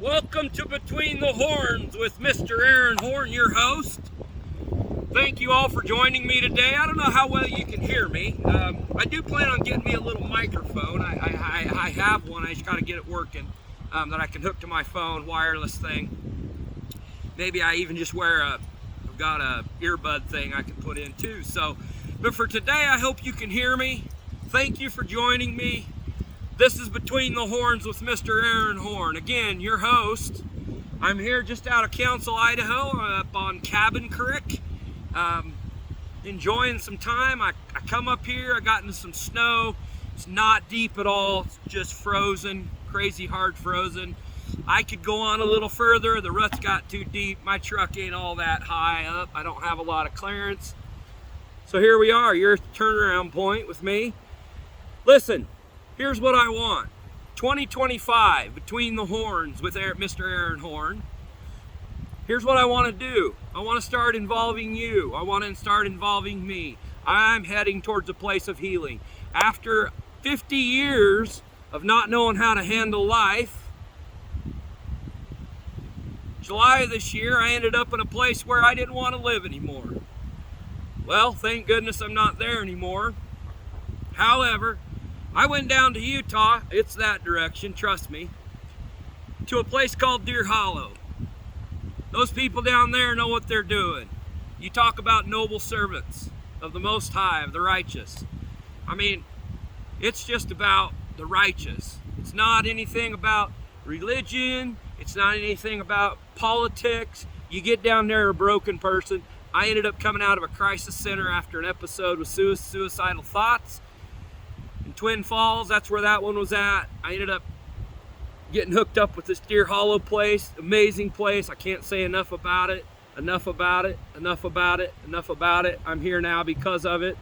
Welcome to Between the Horns with Mr. Aaron Horn, your host. Thank you all for joining me today. I don't know how well you can hear me. I do plan on getting me a little microphone. I have one. I just got to get it working that I can hook to my phone, wireless thing. Maybe I even just I've got a earbud thing I can put in too. But for today, I hope you can hear me. Thank you for joining me. This is Between the Horns with Mr. Aaron Horn. Again, your host. I'm here just out of Council, Idaho, up on Cabin Creek. Enjoying some time. I come up here, I got into some snow. It's not deep at all. It's just frozen, crazy hard frozen. I could go on a little further. The ruts got too deep. My truck ain't all that high up. I don't have a lot of clearance. So here we are. You're at the turnaround point with me. Listen. Here's what I want. 2025, Between the Horns with Mr. Aaron Horn. Here's what I want to do. I want to start involving you. I want to start involving me. I'm heading towards a place of healing. After 50 years of not knowing how to handle life, July of this year, I ended up in a place where I didn't want to live anymore. Well, thank goodness I'm not there anymore. However, I went down to Utah, it's that direction, trust me, to a place called Deer Hollow. Those people down there know what they're doing. You talk about noble servants of the Most High, of the righteous. I mean, it's just about the righteous. It's not anything about religion. It's not anything about politics. You get down there a broken person. I ended up coming out of a crisis center after an episode with suicidal thoughts. In Twin Falls, that's where that one was at. I ended up getting hooked up with this Deer Hollow place. Amazing place. I can't say enough about it. Enough about it. Enough about it. Enough about it. I'm here now because of it.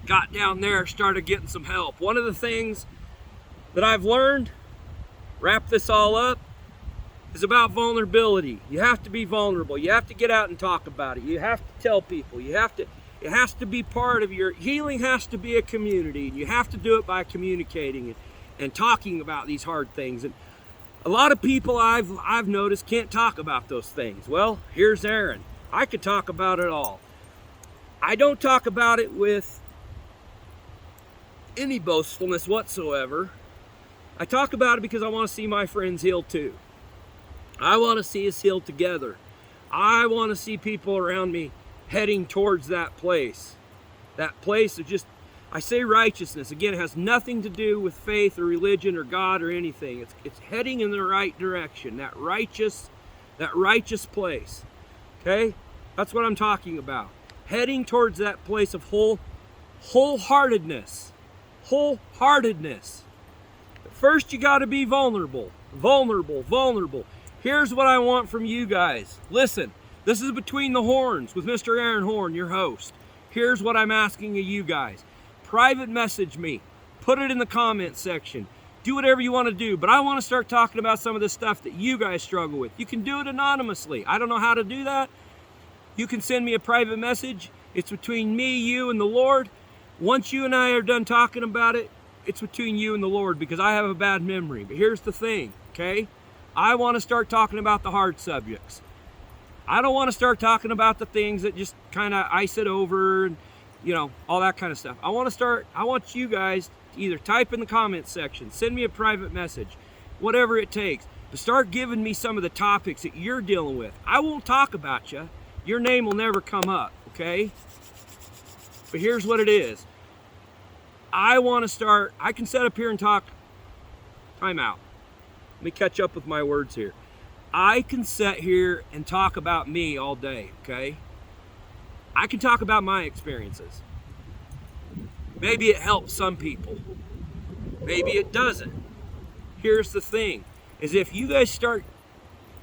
Got down there, started getting some help. One of the things that I've learned, wrap this all up, is about vulnerability. You have to be vulnerable. You have to get out and talk about it. You have to tell people. It has to be part of your healing, has to be a community. You have to do it by communicating and talking about these hard things. And a lot of people I've noticed can't talk about those things. Well, here's Aaron. I could talk about it all. I don't talk about it with any boastfulness whatsoever. I talk about it because I want to see my friends heal too. I want to see us heal together. I want to see people around me heading towards that place of just, I say righteousness. Again, it has nothing to do with faith or religion or God or anything. It's heading in the right direction, that righteous place. Okay? That's what I'm talking about. Heading towards that place of wholeheartedness. Wholeheartedness. But first you got to be vulnerable. Vulnerable. Here's what I want from you guys. Listen. This is Between the Horns with Mr. Aaron Horn, your host. Here's what I'm asking of you guys. Private message me. Put it in the comments section. Do whatever you want to do, but I want to start talking about some of the stuff that you guys struggle with. You can do it anonymously. I don't know how to do that. You can send me a private message. It's between me, you, and the Lord. Once you and I are done talking about it, it's between you and the Lord because I have a bad memory. But here's the thing, okay? I want to start talking about the hard subjects. I don't want to start talking about the things that just kind of ice it over and, all that kind of stuff. I want you guys to either type in the comments section, send me a private message, whatever it takes, but start giving me some of the topics that you're dealing with. I won't talk about you. Your name will never come up, okay? But here's what it is. I can sit up here and talk. Time out. Let me catch up with my words here. I can sit here and talk about me all day, okay? I can talk about my experiences. Maybe it helps some people. Maybe it doesn't. Here's the thing, is if you guys start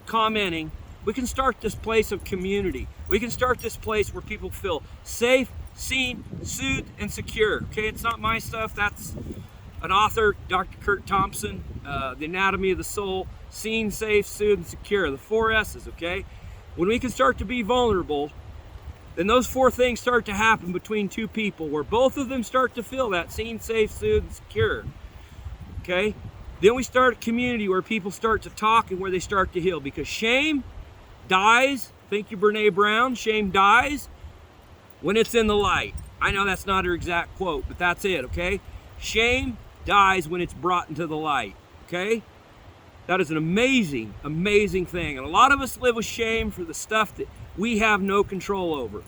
commenting, we can start this place of community. We can start this place where people feel safe, seen, soothed, and secure, okay? It's not my stuff. That's an author, Dr. Kurt Thompson, The Anatomy of the Soul. Seen, safe, soothed, and secure. The 4 S's, okay? When we can start to be vulnerable, then those 4 things start to happen between 2 people where both of them start to feel that seen, safe, soothed, and secure. Okay? Then we start a community where people start to talk and where they start to heal. Because shame dies, thank you Brene Brown, shame dies when it's in the light. I know that's not her exact quote, but that's it, okay? Shame dies when it's brought into the light, okay? That is an amazing, amazing thing. And a lot of us live with shame for the stuff that we have no control over.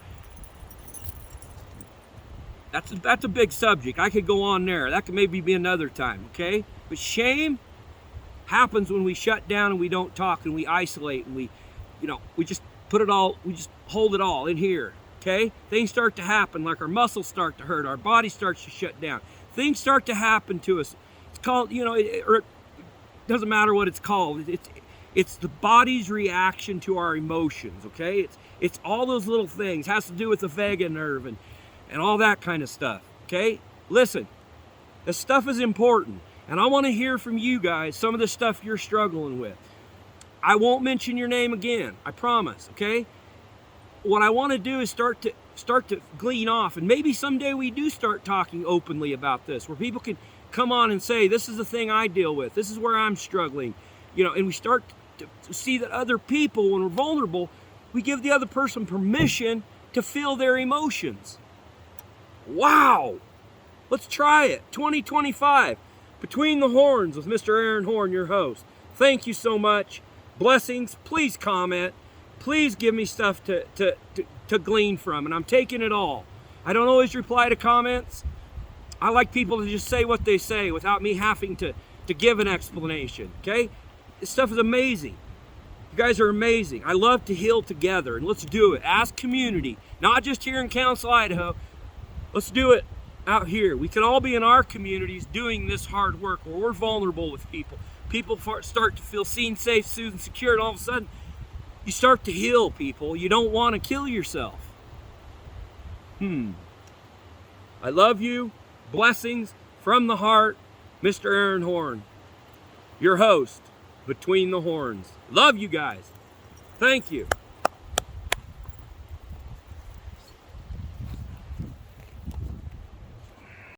That's a big subject. I could go on there. That could maybe be another time, okay? But shame happens when we shut down and we don't talk and we isolate and we just put it all, we just hold it all in here, okay? Things start to happen, like our muscles start to hurt, our body starts to shut down. Things start to happen to us. It's called, or it doesn't matter what it's called. It's the body's reaction to our emotions, okay? It's all those little things. It has to do with the vagus nerve and all that kind of stuff, okay? Listen, this stuff is important, and I want to hear from you guys some of the stuff you're struggling with. I won't mention your name again, I promise, okay? What I want to do is start to glean off, and maybe someday we do start talking openly about this, where people can come on and say, this is the thing I deal with, this is where I'm struggling, and we start to see that other people, when we're vulnerable, we give the other person permission to feel their emotions. Wow! Let's try it. 2025, Between the Horns with Mr. Aaron Horn, your host. Thank you so much. Blessings. Please comment. Please give me stuff to glean from, and I'm taking it all. I don't always reply to comments. I like people to just say what they say without me having to give an explanation, okay? This stuff is amazing. You guys are amazing. I love to heal together, and let's do it as community, not just here in Council, Idaho. Let's do it out here. We can all be in our communities doing this hard work where we're vulnerable with people. People start to feel seen, safe, soothed, and secure, and all of a sudden, you start to heal people. You don't want to kill yourself. I love you. Blessings from the heart, Mr. Aaron Horn, your host, Between the Horns. Love you guys. Thank you.